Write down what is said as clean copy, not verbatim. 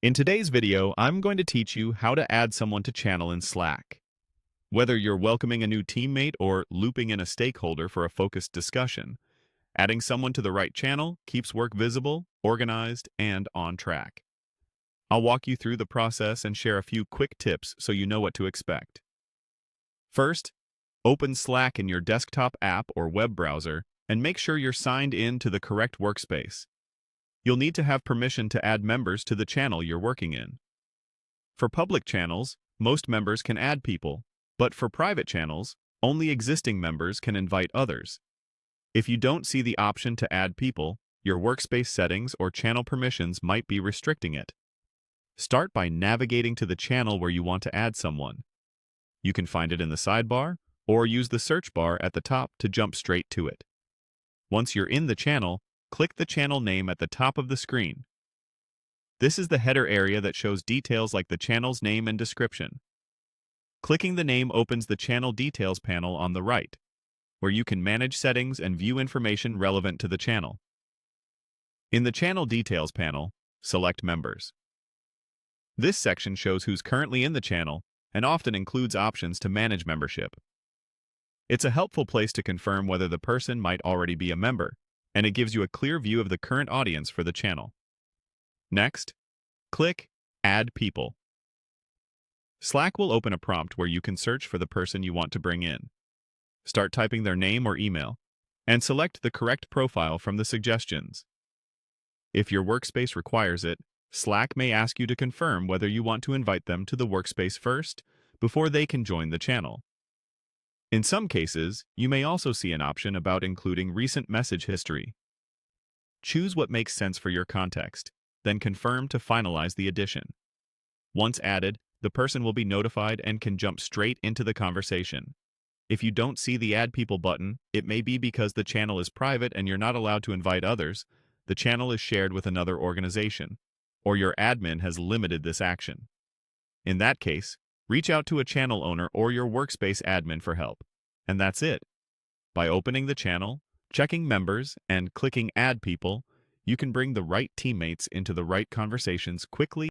In today's video, I'm going to teach you how to add someone to channel in Slack. Whether you're welcoming a new teammate or looping in a stakeholder for a focused discussion, adding someone to the right channel keeps work visible, organized, and on track. I'll walk you through the process and share a few quick tips so you know what to expect. First, open Slack in your desktop app or web browser and make sure you're signed in to the correct workspace. You'll need to have permission to add members to the channel you're working in. For public channels, most members can add people, but for private channels, only existing members can invite others. If you don't see the option to add people, your workspace settings or channel permissions might be restricting it. Start by navigating to the channel where you want to add someone. You can find it in the sidebar, or use the search bar at the top to jump straight to it. Once you're in the channel, click the channel name at the top of the screen. This is the header area that shows details like the channel's name and description. Clicking the name opens the Channel Details panel on the right, where you can manage settings and view information relevant to the channel. In the Channel Details panel, select Members. This section shows who's currently in the channel and often includes options to manage membership. It's a helpful place to confirm whether the person might already be a member, and it gives you a clear view of the current audience for the channel. Next, click Add People. Slack will open a prompt where you can search for the person you want to bring in. Start typing their name or email, and select the correct profile from the suggestions. If your workspace requires it, Slack may ask you to confirm whether you want to invite them to the workspace first before they can join the channel. In some cases, you may also see an option about including recent message history. Choose what makes sense for your context, then confirm to finalize the addition. Once added, the person will be notified and can jump straight into the conversation. If you don't see the Add People button, it may be because the channel is private and you're not allowed to invite others, the channel is shared with another organization, or your admin has limited this action. In that case, reach out to a channel owner or your workspace admin for help. And that's it. By opening the channel, checking members, and clicking Add People, you can bring the right teammates into the right conversations quickly